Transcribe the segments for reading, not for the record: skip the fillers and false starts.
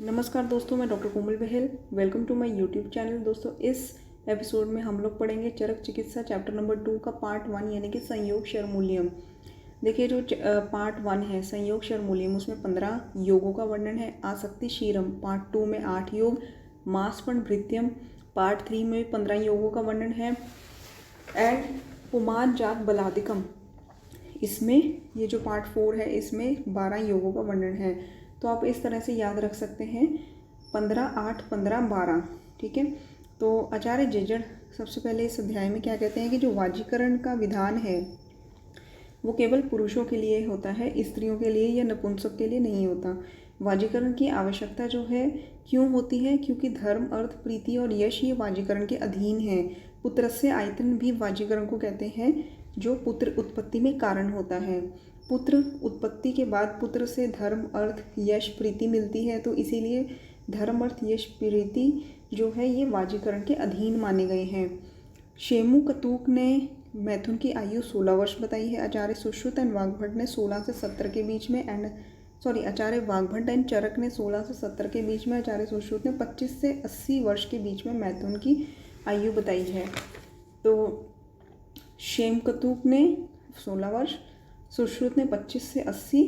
नमस्कार दोस्तों, मैं doctor Komal Bahl. Welcome to my YouTube channel. दोस्तों, इस एपिसोड में हम लोग पढ़ेंगे चरक चिकित्सा चैप्टर नंबर 2 का पार्ट 1 यानी कि संयोग शरमूल्यम। देखिए, जो पार्ट 1 है संयोग शरमूल्यम, उसमें 15 योगों का वर्णन है। आसक्ति शीरम पार्ट 2 में 8 योग। मांसपण भृत्यम पार्ट 3 में 15 योगों का वर्णन है। एंड पुमान जात बलादिकम, इसमें ये जो पार्ट 4 है इसमें 12 योगों का वर्णन है। तो आप इस तरह से याद रख सकते हैं 15, 8, 15, 12। ठीक है। तो आचार्य जेजड़ सबसे पहले इस अध्याय में क्या कहते हैं कि जो वाजीकरण का विधान है वो केवल पुरुषों के लिए होता है, स्त्रियों के लिए या नपुंसक के लिए नहीं होता। वाजीकरण की आवश्यकता जो है क्यों होती है? क्योंकि धर्म, अर्थ, प्रीति और यश ये वाजीकरण के अधीन है। पुत्रस्य आयतन भी वाजीकरण को कहते हैं, जो पुत्र उत्पत्ति में कारण होता है। पुत्र उत्पत्ति के बाद पुत्र से धर्म, अर्थ, यश, प्रीति मिलती है, तो इसीलिए धर्म, अर्थ, यश, प्रीति जो है ये वाजीकरण के अधीन माने गए हैं। शेमु कतूक ने मैथुन की आयु 16 वर्ष बताई है। आचार्य सुश्रुत एंड वाग्भट ने 16 से 70 के बीच में आचार्य वाग्भट एंड चरक ने 16 से 70 के बीच में, आचार्य सुश्रुत ने 25 से 80 वर्ष के बीच में मैथुन की आयु बताई है। तो शेमकतूक ने 16 वर्ष, सुश्रुत ने 25 से 80,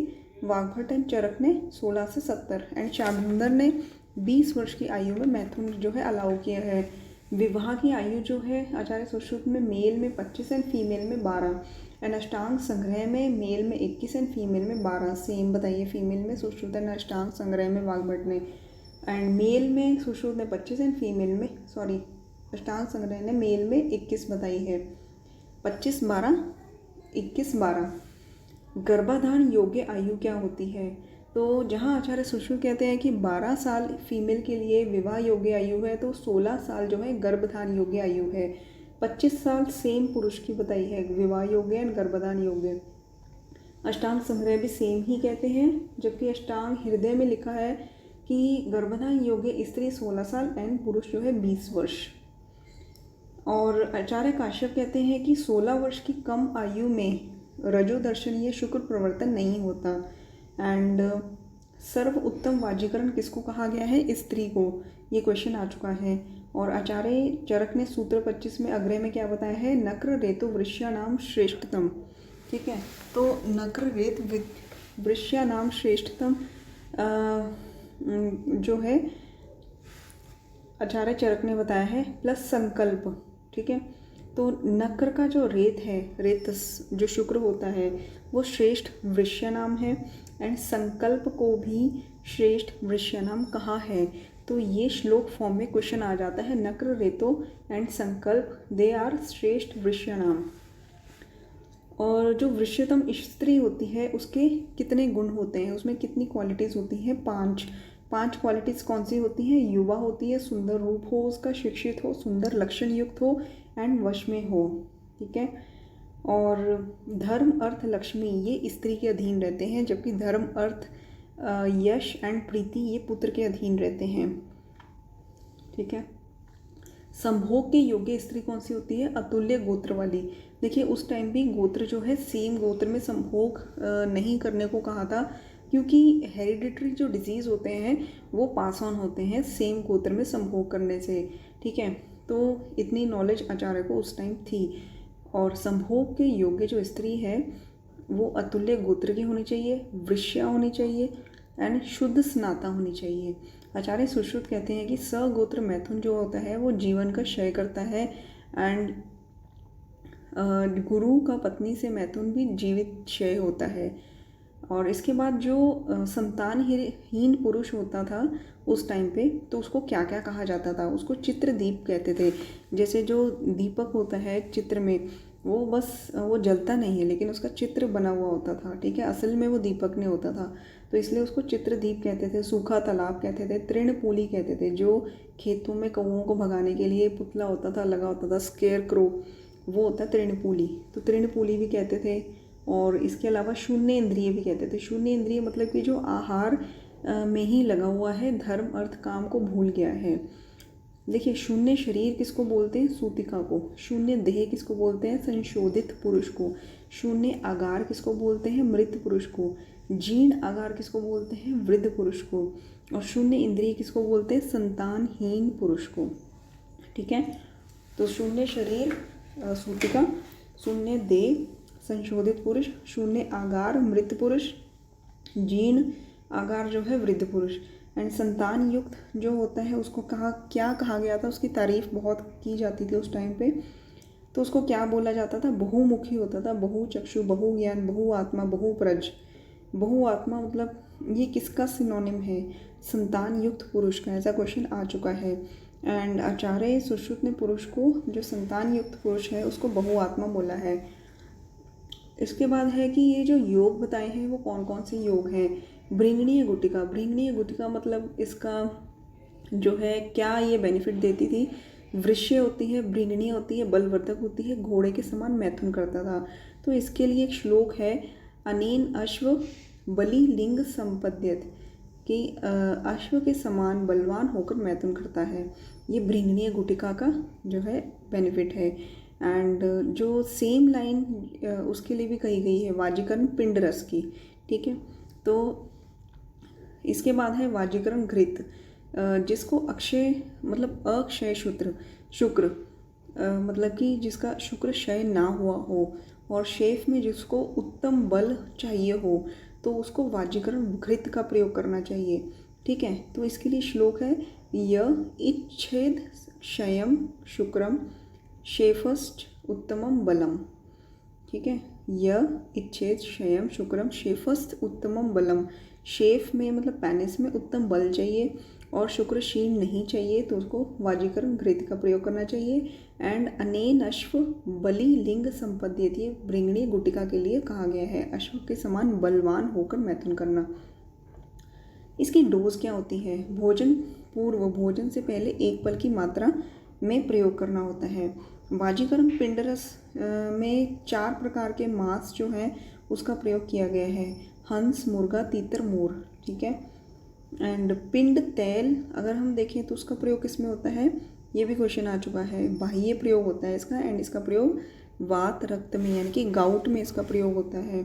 वाग्भट एंड चरक ने 16 से 70 एंड शार्दूल ने 20 वर्ष की आयु में मैथुन जो है अलाउ किया है। विवाह की आयु जो है आचार्य सुश्रुत में मेल में 25 एंड फीमेल में 12 एंड अष्टांग संग्रह में मेल में 21 एंड फीमेल में 12। सेम बताइए, फीमेल में सुश्रुत एंड अष्टांग संग्रह में वाग्भट ने, एंड मेल में सुश्रुत ने 25 एंड फीमेल में अष्टांग संग्रह ने मेल में 21 बताई है। 25, 12, 21, 12। गर्भाधान योग्य आयु क्या होती है? तो जहाँ आचार्य सुश्रुत कहते हैं कि 12 साल फीमेल के लिए विवाह योग्य आयु है, तो 16 साल जो है गर्भधान योग्य आयु है। 25 साल सेम पुरुष की बताई है, विवाह योग्य एंड गर्भधान योग्य। अष्टांग संग्रह भी सेम ही कहते हैं, जबकि अष्टांग हृदय में लिखा है कि गर्भधान योग्य स्त्री 16 साल एंड पुरुष जो है 20 वर्ष। और आचार्य काश्यप कहते हैं कि 16 वर्ष की कम आयु में रजोदर्शनीय शुक्र प्रवर्तन नहीं होता। एंड सर्व उत्तम वाजीकरण किसको कहा गया है? स्त्री को। ये क्वेश्चन आ चुका है। और आचार्य चरक ने सूत्र 25 में अग्रह में क्या बताया है? नक्र रेतो वृष्याणाम श्रेष्ठतम। ठीक है। तो नक्र रेत वृष्याणाम श्रेष्ठतम जो है आचार्य चरक ने बताया है, प्लस संकल्प। ठीक है। तो नक्र का जो रेत है, रेतस जो शुक्र होता है, वो श्रेष्ठ वृष्यनाम है एंड संकल्प को भी श्रेष्ठ वृष्यनाम कहा है। तो ये श्लोक फॉर्म में क्वेश्चन आ जाता है, नक्र रेतो एंड संकल्प दे आर श्रेष्ठ वृष्यनाम। और जो वृष्यतम स्त्री होती है उसके कितने गुण होते हैं, उसमें कितनी क्वालिटीज़ होती हैं? 5 क्वालिटीज़ कौन सी होती हैं? युवा होती है, सुंदर रूप हो उसका, शिक्षित हो, सुंदर लक्षण युक्त हो एंड वश में हो। ठीक है। और धर्म, अर्थ, लक्ष्मी ये स्त्री के अधीन रहते हैं, जबकि धर्म, अर्थ, यश एंड प्रीति ये पुत्र के अधीन रहते हैं। ठीक है। संभोग के योग्य स्त्री कौन सी होती है? अतुल्य गोत्र वाली। देखिए, उस टाइम भी गोत्र जो है सेम गोत्र में संभोग नहीं करने को कहा था, क्योंकि हेरिडिटरी जो डिजीज़ होते हैं वो पास ऑन होते हैं सेम गोत्र में संभोग करने से। ठीक है। तो इतनी नॉलेज आचार्य को उस टाइम थी। और संभोग के योग्य जो स्त्री है वो अतुल्य गोत्र की होनी चाहिए, वृष्या होनी चाहिए एंड शुद्ध स्नाता होनी चाहिए। आचार्य सुश्रुत कहते हैं कि सगोत्र मैथुन जो होता है वो जीवन का क्षय करता है एंड गुरु का पत्नी से मैथुन भी जीवित क्षय होता है। और इसके बाद जो संतानहीन पुरुष होता था उस टाइम पे, तो उसको क्या क्या कहा जाता था? उसको चित्रदीप कहते थे। जैसे जो दीपक होता है चित्र में, वो बस वो जलता नहीं है लेकिन उसका चित्र बना हुआ होता था। ठीक है। असल में वो दीपक नहीं होता था, तो इसलिए उसको चित्रदीप कहते थे। सूखा तालाब कहते थे। तृणपुली कहते थे, जो खेतों में कौओं को भगाने के लिए पुतला होता था, लगा होता था, स्केयर क्रो, वो होता है तृणपुली। तो तृणपुली भी कहते थे। और इसके अलावा शून्य इंद्रिय भी कहते थे। शून्य इंद्रिय मतलब कि जो आहार में ही लगा हुआ है, धर्म, अर्थ, काम को भूल गया है। देखिए, शून्य शरीर किसको बोलते हैं? सूतिका को। शून्य देह किसको बोलते हैं? संशोधित पुरुष को। शून्य आगार किसको बोलते हैं? मृत पुरुष को। जीर्ण आगार किसको बोलते हैं? वृद्ध पुरुष को। और शून्य इंद्रिय किसको बोलते हैं? संतानहीन पुरुष को। ठीक है, तो शून्य शरीर सूतिका, शून्य देह संशोधित पुरुष, शून्य आगार मृत पुरुष, जीर्ण आगार जो है वृद्ध पुरुष। एंड संतान युक्त जो होता है उसको क्या कहा गया था? उसकी तारीफ बहुत की जाती थी उस टाइम पे, तो उसको क्या बोला जाता था? बहुमुखी होता था, बहुचक्षु, बहुज्ञान, बहुआत्मा, बहुप्रज। बहुआत्मा मतलब ये किसका सिनोनिम है? संतान युक्त पुरुष का। ऐसा क्वेश्चन आ चुका है। एंड आचार्य सुश्रुत ने पुरुष को, जो संतान युक्त पुरुष है, उसको बहुआत्मा बोला है। इसके बाद है कि ये जो योग बताए हैं वो कौन कौन से योग हैं? भृंगणीय गुटिका। भृंगणीय गुटिका मतलब इसका जो है क्या ये बेनिफिट देती थी? वृश्य होती है, भृंगणीय होती है, बलवर्धक होती है, घोड़े के समान मैथुन करता था। तो इसके लिए एक श्लोक है, अनेन अश्व बलि लिंग संपद्यत, कि अश्व के समान बलवान होकर मैथुन करता है। ये भृंगणीय गुटिका का जो है बेनिफिट है। एंड जो सेम लाइन उसके लिए भी कही गई है वाजीकरण पिंड रस की। ठीक है, तो इसके बाद है वाजीकरण घृत, जिसको अक्षय मतलब अक्षय शुक्र मतलब कि जिसका शुक्र क्षय ना हुआ हो, और शेफ में जिसको उत्तम बल चाहिए हो, तो उसको वाजीकरण घृत का प्रयोग करना चाहिए। ठीक है, तो इसके लिए श्लोक है, य इच्छेद क्षयम शुक्रम शेफस्ट उत्तमम बलम। ठीक है, य इच्छेद क्षयम शुक्रम शेफस्त उत्तमम बलम। शेफ में मतलब पैनिस में उत्तम बल चाहिए और शुक्र क्षीण नहीं चाहिए, तो उसको वाजीकरण घृत का प्रयोग करना चाहिए। एंड अनेन अश्व बलि लिंग संपद्यत, ये भृंगणीय गुटिका के लिए कहा गया है, अश्व के समान बलवान होकर मैथुन करना। इसकी डोज क्या होती है? भोजन पूर्व, भोजन से पहले 1 पल की मात्रा में प्रयोग करना होता है। वाजीकरण पिंडरस में 4 प्रकार के मांस जो हैं उसका प्रयोग किया गया है, हंस, मुर्गा, तीतर, मोर। ठीक है, एंड पिंड तेल अगर हम देखें तो उसका प्रयोग किस में होता है? ये भी क्वेश्चन आ चुका है, बाह्य प्रयोग होता है इसका। एंड इसका प्रयोग वात रक्त में यानी कि गाउट में इसका प्रयोग होता है।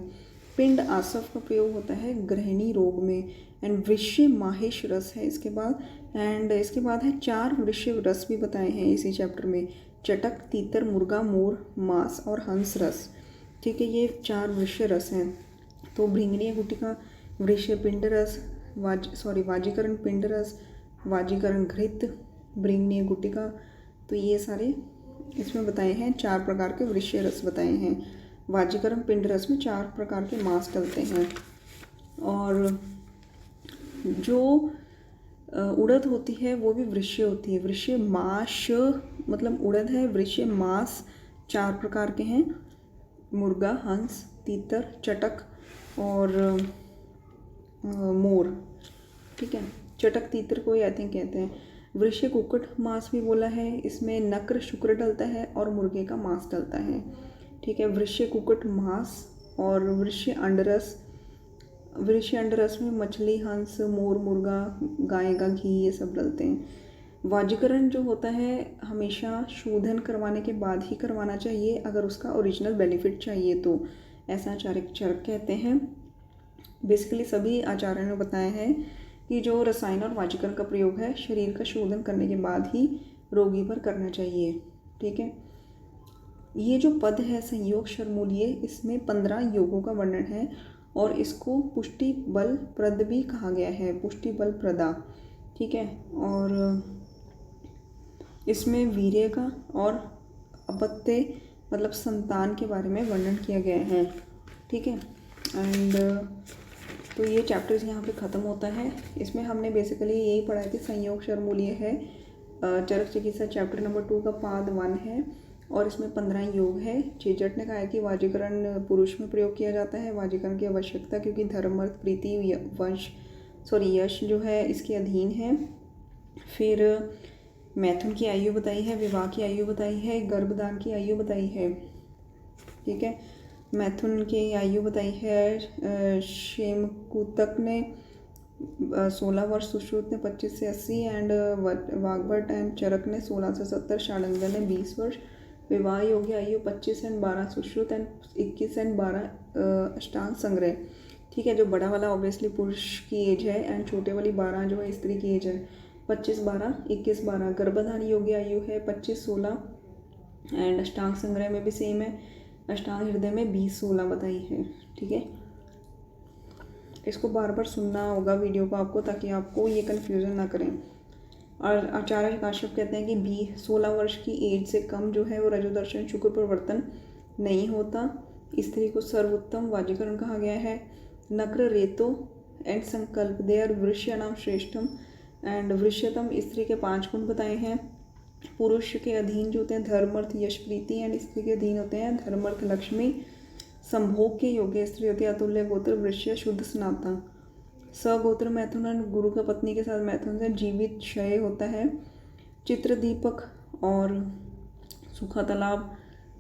पिंड आसव का प्रयोग होता है गृहिणी रोग में। एंड वृश्य माहेश रस है इसके बाद। एंड इसके बाद है 4 वृश्य रस भी बताए हैं इसी चैप्टर में, चटक, तीतर, मुर्गा, मोर, मांस और हंस रस। ठीक है, ये 4 वृश्य रस हैं। तो भृंगणीय गुटिका, वृश्य पिंड रस, वाजीकरण पिंड रस, वाजीकरण घृत, भृंगणीय गुटिका, तो ये सारे इसमें बताए हैं। 4 प्रकार के वृश्य रस बताए हैं। वाजीकरण पिंड रस में 4 प्रकार के मांस डलते हैं। और जो उड़द होती है वो भी वृश्य होती है। वृश्य माश मतलब उड़द है, वृश्य मांस 4 प्रकार के हैं, मुर्गा, हंस, तीतर, चटक और मोर। ठीक है, चटक तीतर को आई थिंक कहते हैं। वृश्य कुक्कुट मांस भी बोला है, इसमें नक्र शुक्र डलता है और मुर्गे का मांस डलता है। ठीक है, वृश्य कुक्कुट मांस और वृश्य अंडरस। वृश्य अंडरस में मछली, हंस, मोर, मुर्गा, गाय का घी, ये सब डलते हैं। वाजीकरण जो होता है हमेशा शोधन करवाने के बाद ही करवाना चाहिए, अगर उसका ओरिजिनल बेनिफिट चाहिए तो, ऐसा आचार्य चरक कहते हैं। बेसिकली सभी आचार्यों ने बताया है कि जो रसायन और वाजीकरण का प्रयोग है शरीर का शोधन करने के बाद ही रोगी पर करना चाहिए। ठीक है, ये जो पद है संयोग शर्मूल्य, इसमें 15 योगों का वर्णन है और इसको पुष्टि बल प्रद भी कहा गया है, पुष्टि बल प्रदा। ठीक है, और इसमें वीर्य का और अपत्य मतलब संतान के बारे में वर्णन किया गया है। ठीक है, एंड तो ये चैप्टर्स यहाँ पे ख़त्म होता है। इसमें हमने बेसिकली यही पढ़ा है कि संयोग शर्मूल्य है, चरक चिकित्सा चैप्टर नंबर 2 का पाद 1 है और इसमें 15 योग है। चेजट ने कहा है कि वाजीकरण पुरुष में प्रयोग किया जाता है, वाजीकरण की आवश्यकता क्योंकि धर्म, अर्थ, प्रीति, यश जो है इसके अधीन है। फिर मैथुन की आयु बताई है, विवाह की आयु बताई है, गर्भदान की आयु बताई है। ठीक है, मैथुन की आयु बताई है शेमकूतक ने 16 वर्ष, सुश्रुत ने 25 से 80 एंड वाग्भट एंड चरक ने 16 से 70, शालंगर ने 20 वर्ष। विवाह योग्य आयु 25 एंड 12 सुश्रुत एंड 21 एंड 12 अष्टांग संग्रह। ठीक है। जो बड़ा वाला ऑब्वियसली पुरुष की एज है एंड छोटे वाली 12 जो है स्त्री की एज है। 25-12 21-12 गर्भधारण योग्य आयु है 25-16 एंड अष्टांग संग्रह में भी सेम है। अष्टांग हृदय में 20-16 बताई है। ठीक है, इसको बार बार सुनना होगा वीडियो को आपको, ताकि आपको ये कन्फ्यूज़न ना करें। और आचार्य काश्यप कहते हैं कि 16 वर्ष की एज से कम जो है वो रजोदर्शन शुक्र परिवर्तन नहीं होता। स्त्री को सर्वोत्तम वाजीकरण कहा गया है। नक्र रेतो एंड संकल्प दे आर वृष्याणाम श्रेष्ठम एंड वृष्यतम स्त्री के 5 गुण बताए हैं। पुरुष के अधीन जो होते हैं धर्म अर्थ यश प्रीति एंड स्त्री के अधीन होते हैं धर्म अर्थ लक्ष्मी। संभोग के योग्य स्त्री होती है अतुल्य गोत्र वृष्य शुद्ध सनातन। सगोत्र मैथुन गुरु का पत्नी के साथ मैथुन से जीवित क्षय होता है। चित्र दीपक और सूखा तालाब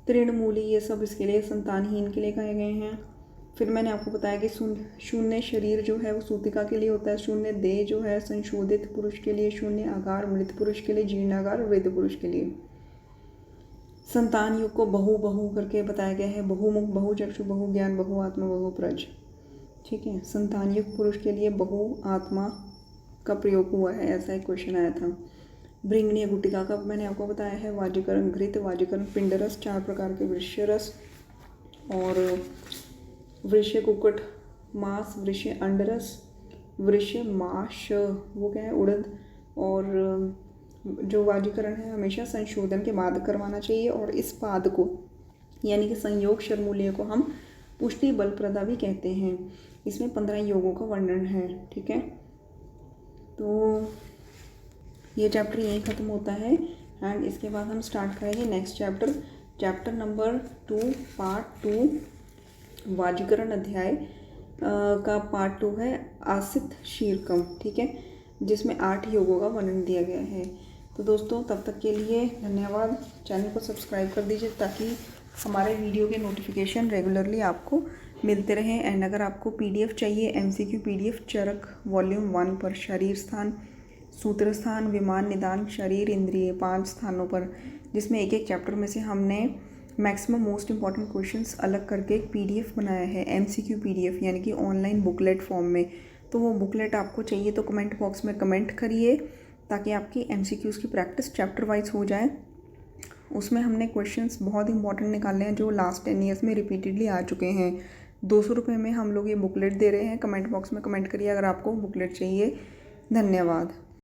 तृणमूली ये सब इसके लिए संतानहीन के लिए कहे गए हैं। फिर मैंने आपको बताया कि शून्य शरीर जो है वो सूतिका के लिए होता है। शून्य देह जो है संशोधित पुरुष के लिए। शून्य आकार मृत पुरुष के लिए। जीर्णागार वृद्ध पुरुष के लिए। संतान युग को बहु बहु करके बताया गया है। बहुमुख बहु चक्षु बहु ज्ञान बहु आत्मा बहु प्रज। ठीक है, संतान युग पुरुष के लिए बहु आत्मा का प्रयोग हुआ है, ऐसा एक क्वेश्चन आया था। भृंगणीय गुटिका का मैंने आपको बताया है। वाजीकरण घृत वाजीकरण पिंडरस 4 प्रकार के वृष्य रस और वृष्य कुक्कुट मांस वृष्य अंडरस वृष्य माश वो क्या है उड़द। और जो वाजीकरण है हमेशा संशोधन के बाद करवाना चाहिए। और इस पाद को यानी कि संयोग शर्मूल्य को हम पुष्टि बल प्रदा भी कहते हैं। इसमें 15 योगों का वर्णन है। ठीक है, तो ये चैप्टर यहीं ख़त्म होता है एंड इसके बाद हम स्टार्ट करेंगे नेक्स्ट चैप्टर नंबर 2 पार्ट 2 वाजीकरण अध्याय का पार्ट 2 है आसित शीर्कम। ठीक है, जिसमें 8 योगों का वर्णन दिया गया है। तो दोस्तों तब तक के लिए धन्यवाद। चैनल को सब्सक्राइब कर दीजिए ताकि हमारे वीडियो के नोटिफिकेशन रेगुलरली आपको मिलते रहें। एंड अगर आपको PDF चाहिए MCQ PDF चरक वॉल्यूम 1 पर शरीर स्थान सूत्र स्थान विमान निदान शरीर इंद्रिय 5 स्थानों पर, जिसमें एक एक चैप्टर में से हमने मैक्सिमम मोस्ट इंपॉर्टेंट क्वेश्चंस अलग करके एक PDF बनाया है MCQ PDF यानी कि ऑनलाइन बुकलेट फॉर्म में। तो वो बुकलेट आपको चाहिए तो कमेंट बॉक्स में कमेंट करिए ताकि आपकी MCQs की प्रैक्टिस चैप्टर वाइज हो जाए। उसमें हमने क्वेश्चंस बहुत इंपॉर्टेंट निकाले हैं जो लास्ट 10 ईयर्स में रिपीटेडली आ चुके हैं। 200 रुपये में हम लोग ये बुकलेट दे रहे हैं। कमेंट बॉक्स में कमेंट करिए अगर आपको बुकलेट चाहिए। धन्यवाद।